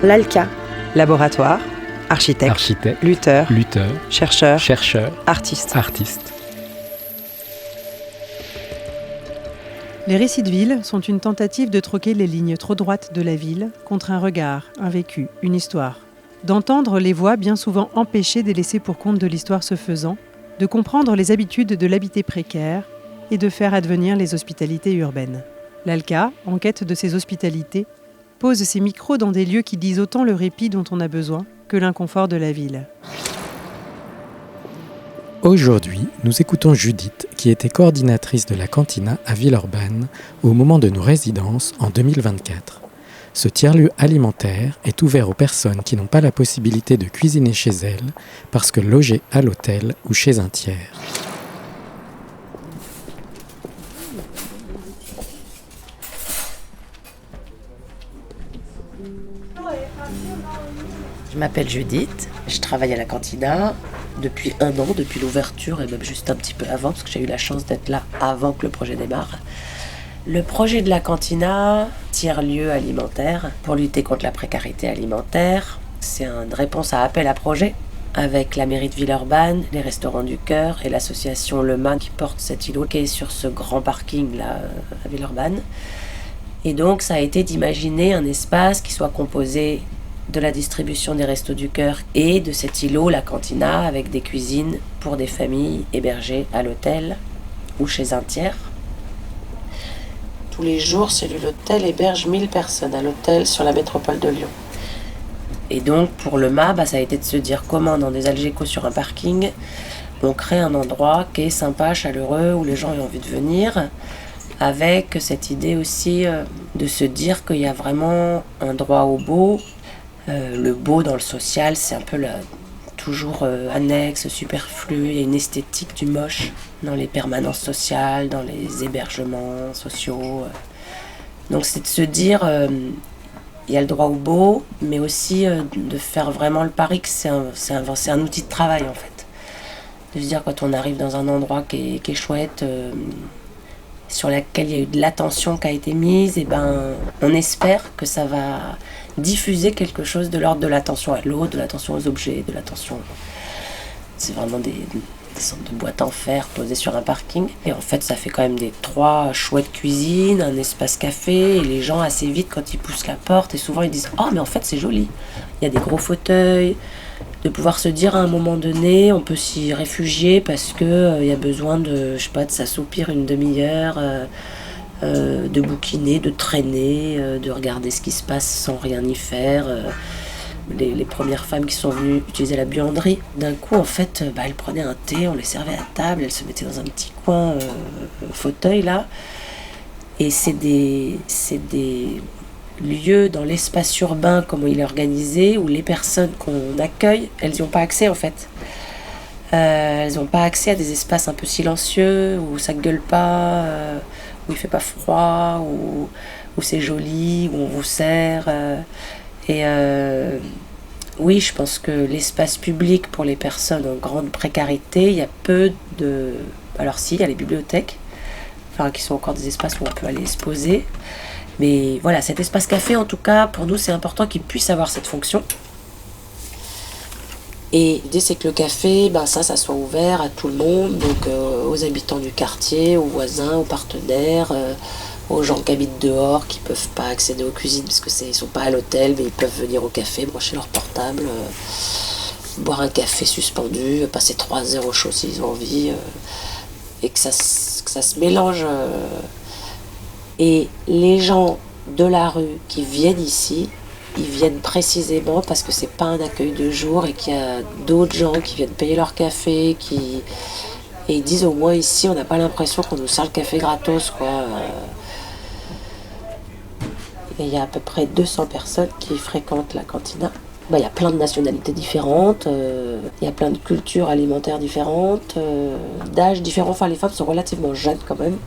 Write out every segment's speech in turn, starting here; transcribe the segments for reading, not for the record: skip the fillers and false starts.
L'ALCA, laboratoire, architecte, lutteur, chercheur, artiste. Les récits de ville sont une tentative de troquer les lignes trop droites de la ville contre un regard, un vécu, une histoire. D'entendre les voix bien souvent empêchées des laissés pour compte de l'histoire se faisant, de comprendre les habitudes de l'habité précaire et de faire advenir les hospitalités urbaines. L'ALCA, en quête de ces hospitalités, pose ses micros dans des lieux qui disent autant le répit dont on a besoin que l'inconfort de la ville. Aujourd'hui, nous écoutons Judith, qui était coordinatrice de la Cantina à Villeurbanne au moment de nos résidences en 2024. Ce tiers-lieu alimentaire est ouvert aux personnes qui n'ont pas la possibilité de cuisiner chez elles parce que logées à l'hôtel ou chez un tiers. Je m'appelle Judith, je travaille à la Cantina depuis 1 an, depuis l'ouverture et même juste un petit peu avant, parce que j'ai eu la chance d'être là avant que le projet démarre. Le projet de la Cantina, tiers-lieu alimentaire, pour lutter contre la précarité alimentaire, c'est une réponse à appel à projet avec la mairie de Villeurbanne, les Restos du Cœur et l'association Le Mât qui porte cet îlot qui est sur ce grand parking là à Villeurbanne. Et donc ça a été d'imaginer un espace qui soit composé de la distribution des Restos du Cœur et de cet îlot, la Cantina, avec des cuisines pour des familles hébergées à l'hôtel ou chez un tiers. Tous les jours, Cellule Hôtel héberge 1000 personnes à l'hôtel sur la métropole de Lyon. Et donc, pour le MA, ça a été de se dire comment, dans des Algécos sur un parking, on crée un endroit qui est sympa, chaleureux, où les gens ont envie de venir, avec cette idée aussi de se dire qu'il y a vraiment un droit au beau. Le beau dans le social, c'est un peu toujours annexe, superflu. Il y a une esthétique du moche dans les permanences sociales, dans les hébergements sociaux. Donc c'est de se dire, il y a le droit au beau, mais aussi de faire vraiment le pari que c'est un outil de travail en fait. De se dire quand on arrive dans un endroit qui est chouette, sur lequel il y a eu de l'attention qui a été mise, et on espère que ça va diffuser quelque chose de l'ordre de l'attention à l'autre, de l'attention aux objets, de l'attention... C'est vraiment des sortes de boîtes en fer posées sur un parking. Et en fait, ça fait quand même 3 chouettes cuisines, un espace café, et les gens assez vite, quand ils poussent la porte, et souvent ils disent « Oh, mais en fait, c'est joli !» Il y a des gros fauteuils, de pouvoir se dire à un moment donné, on peut s'y réfugier parce qu'il y a besoin de s'assoupir une demi-heure, de bouquiner, de traîner, de regarder ce qui se passe sans rien y faire. Les premières femmes qui sont venues utiliser la buanderie, d'un coup, en fait, elles prenaient un thé, on les servait à table, elles se mettaient dans un petit coin fauteuil, là. Et c'est des lieux dans l'espace urbain, comment il est organisé, où les personnes qu'on accueille, elles n'y ont pas accès, en fait. Elles n'ont pas accès à des espaces un peu silencieux, où ça gueule pas, où il fait pas froid, où c'est joli, où on vous sert. Oui, je pense que l'espace public pour les personnes en grande précarité, il y a peu de... Alors si, il y a les bibliothèques, qui sont encore des espaces où on peut aller se poser. Mais voilà, cet espace café, en tout cas, pour nous, c'est important qu'il puisse avoir cette fonction. Et l'idée, c'est que le café, ça soit ouvert à tout le monde, donc aux habitants du quartier, aux voisins, aux partenaires, aux gens qui habitent dehors, qui ne peuvent pas accéder aux cuisines parce qu'ils ne sont pas à l'hôtel, mais ils peuvent venir au café, brancher leur portable, boire un café suspendu, passer 3 heures au chaud s'ils ont envie, et que ça se mélange. Et les gens de la rue qui viennent ici, ils viennent précisément parce que c'est pas un accueil de jour et qu'il y a d'autres gens qui viennent payer leur café, et ils disent au moins ici on n'a pas l'impression qu'on nous sert le café gratos, quoi. Et il y a à peu près 200 personnes qui fréquentent la Cantina. Il y a plein de nationalités différentes, il y a plein de cultures alimentaires différentes, d'âges différents. Les femmes sont relativement jeunes quand même,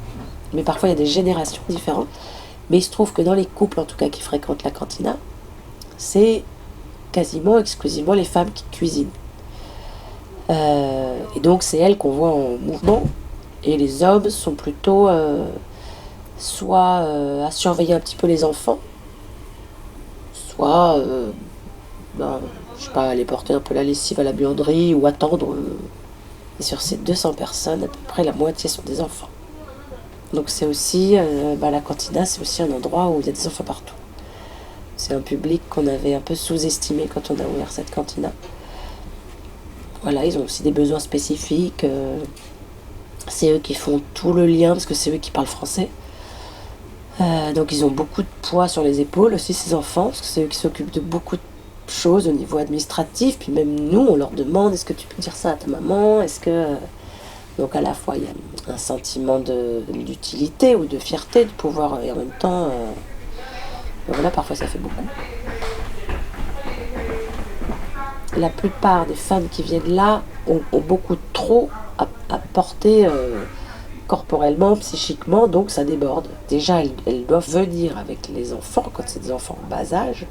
mais parfois il y a des générations différentes. Mais il se trouve que dans les couples, en tout cas, qui fréquentent la Cantina, c'est quasiment exclusivement les femmes qui cuisinent. Et donc c'est elles qu'on voit en mouvement, et les hommes sont plutôt soit à surveiller un petit peu les enfants, parfois, je sais pas, aller porter un peu la lessive à la buanderie ou attendre. Et sur ces 200 personnes, à peu près la moitié sont des enfants. Donc c'est aussi, la cantina, c'est aussi un endroit où il y a des enfants partout. C'est un public qu'on avait un peu sous-estimé quand on a ouvert cette cantina. Voilà, ils ont aussi des besoins spécifiques. C'est eux qui font tout le lien, parce que c'est eux qui parlent français. Donc ils ont beaucoup de poids sur les épaules aussi, ces enfants, parce que c'est eux qui s'occupent de beaucoup de choses au niveau administratif. Puis même nous, on leur demande, est-ce que tu peux dire ça à ta maman? Est-ce que... Donc à la fois, il y a un sentiment d'utilité ou de fierté de pouvoir, et en même temps, voilà, parfois ça fait beaucoup. La plupart des femmes qui viennent là ont beaucoup trop à porter corporellement, psychiquement, donc ça déborde. Déjà, elles doivent venir avec les enfants, quand c'est des enfants en bas âge,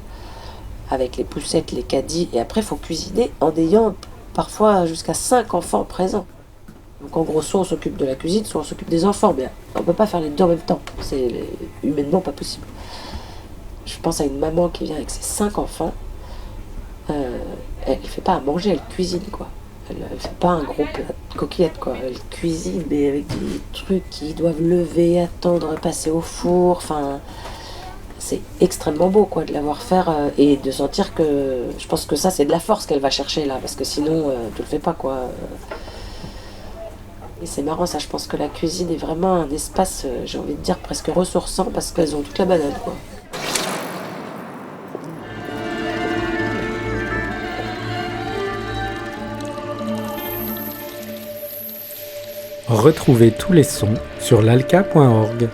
avec les poussettes, les caddies, et après il faut cuisiner en ayant parfois jusqu'à 5 enfants présents. Donc en gros, soit on s'occupe de la cuisine, soit on s'occupe des enfants, mais on ne peut pas faire les deux en même temps, c'est humainement pas possible. Je pense à une maman qui vient avec ses 5 enfants, elle ne fait pas à manger, elle cuisine, quoi. Elle ne fait pas un gros plat de coquillettes, quoi. Elle cuisine, mais avec des trucs qui doivent lever, attendre, passer au four. Enfin, c'est extrêmement beau, quoi, de la voir faire et de sentir que... Je pense que ça, c'est de la force qu'elle va chercher, là, parce que sinon, tu le fais pas, quoi. Et c'est marrant, ça, je pense que la cuisine est vraiment un espace, j'ai envie de dire, presque ressourçant, parce qu'elles ont toute la banane, quoi. Retrouvez tous les sons sur lalka.org.